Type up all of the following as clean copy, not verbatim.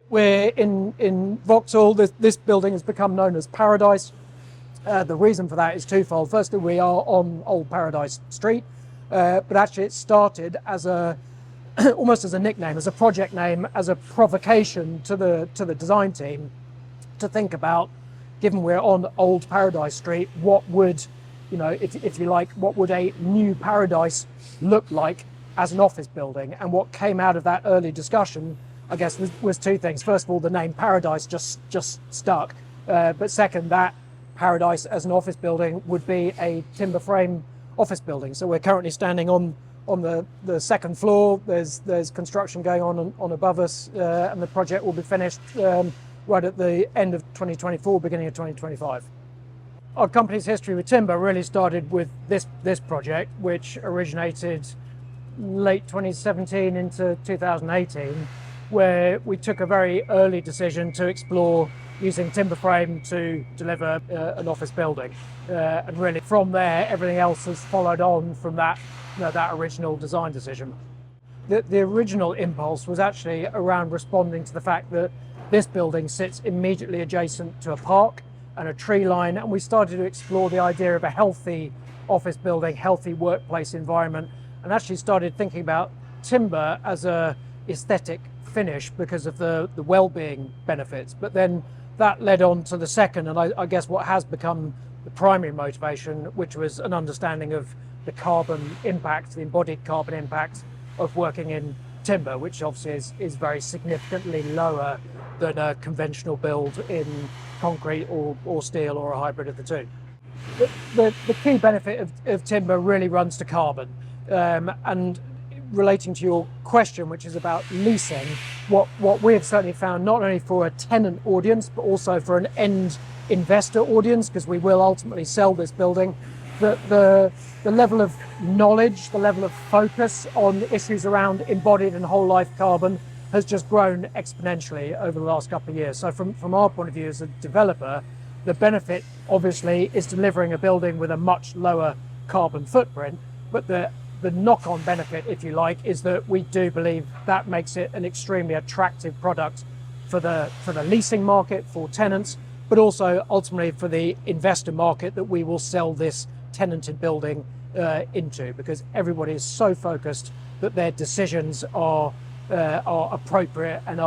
We're in Vauxhall. This building has become known as Paradise. The reason for that is twofold. Firstly, we are on Old Paradise Street, but actually it started as a almost as a nickname, as a project name, as a provocation to the design team to think about, given we're on Old Paradise Street, what would, if you like, what would a new paradise look like as an office building? And what came out of that early discussion, I guess, was two things. First of all, the name Paradise just stuck, but second, that Paradise as an office building would be a timber frame office building. So we're currently standing on the second floor. There's construction going on above us, and the project will be finished right at the end of 2024, beginning of 2025. Our company's history with timber really started with this project, which originated late 2017 into 2018, where we took a very early decision to explore using timber frame to deliver an office building, and really from there everything else has followed on from that that original design decision. The original impulse was actually around responding to the fact that this building sits immediately adjacent to a park and a tree line, and we started to explore the idea of a healthy office building, healthy workplace environment, and actually started thinking about timber as a aesthetic finish because of the well-being benefits. But then that led on to the second, and I guess what has become the primary motivation, which was an understanding of the carbon impact, the embodied carbon impact of working in timber, which obviously is very significantly lower than a conventional build in concrete or steel or a hybrid of the two. The key benefit of timber really runs to carbon, and relating to your question, which is about leasing, what we have certainly found, not only for a tenant audience but also for an end investor audience, because we will ultimately sell this building, that the level of knowledge, the level of focus on issues around embodied and whole life carbon has just grown exponentially over the last couple of years. So from our point of view as a developer, the benefit obviously is delivering a building with a much lower carbon footprint, but the knock-on benefit, if you like, is that we do believe that makes it an extremely attractive product for the leasing market, for tenants, but also ultimately for the investor market that we will sell this tenanted building into, because everybody is so focused that their decisions are appropriate and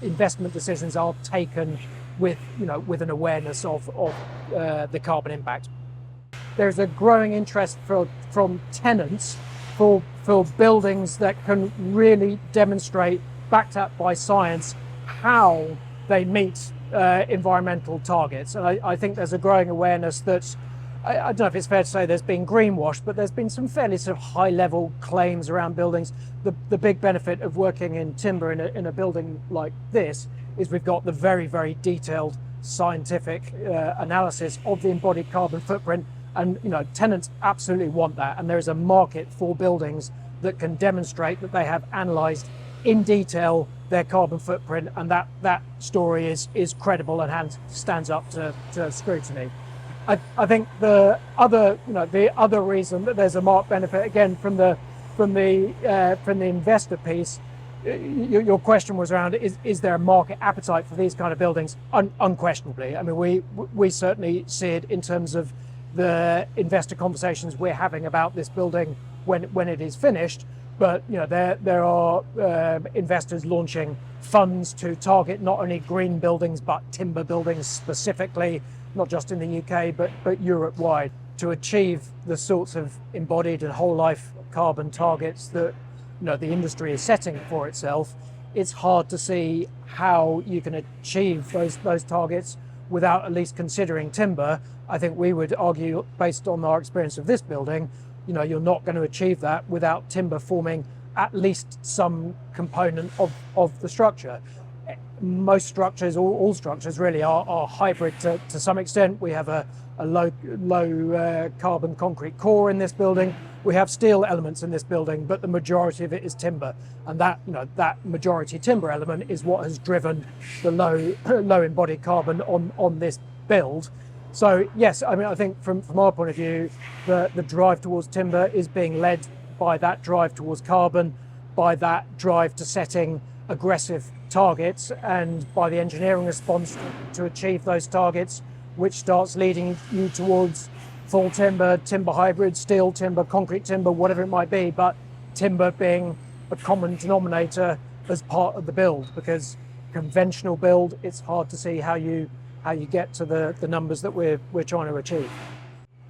investment decisions are taken with an awareness of the carbon impact. There's a growing interest from tenants for buildings that can really demonstrate, backed up by science, how they meet environmental targets. And I think there's a growing awareness that, I don't know if it's fair to say there's been greenwash, but there's been some fairly sort of high-level claims around buildings. The big benefit of working in timber in a building like this is we've got the very, very detailed scientific analysis of the embodied carbon footprint. And tenants absolutely want that, and there is a market for buildings that can demonstrate that they have analysed in detail their carbon footprint, and that story is credible and stands up to scrutiny. I think the other reason that there's a marked benefit, again from the investor piece, your question was around is there a market appetite for these kind of buildings? Unquestionably. I mean, we certainly see it in terms of the investor conversations we're having about this building when it is finished. But there are investors launching funds to target not only green buildings but timber buildings specifically, not just in the UK but Europe wide, to achieve the sorts of embodied and whole life carbon targets that the industry is setting for itself. It's hard to see how you can achieve those targets without at least considering timber. I think we would argue, based on our experience of this building, you're not going to achieve that without timber forming at least some component of the structure. Most structures, all structures really, are hybrid to some extent. We have a low carbon concrete core in this building. We have steel elements in this building, but the majority of it is timber, and that majority timber element is what has driven the low embodied carbon on this build. So yes, I mean, I think from our point of view, the drive towards timber is being led by that drive towards carbon, by that drive to setting aggressive targets, and by the engineering response to achieve those targets, which starts leading you towards full timber, timber hybrid, steel timber, concrete timber, whatever it might be, but timber being a common denominator as part of the build, because conventional build, it's hard to see how you get to the numbers that we're trying to achieve.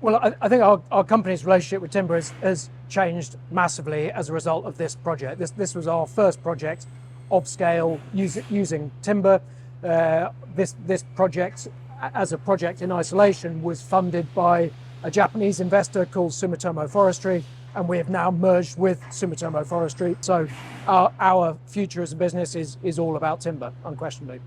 Well, I think our company's relationship with timber has changed massively as a result of this project. This was our first project of scale using timber. This project, as a project in isolation, was funded by a Japanese investor called Sumitomo Forestry, and we have now merged with Sumitomo Forestry. So our future as a business is all about timber, unquestionably.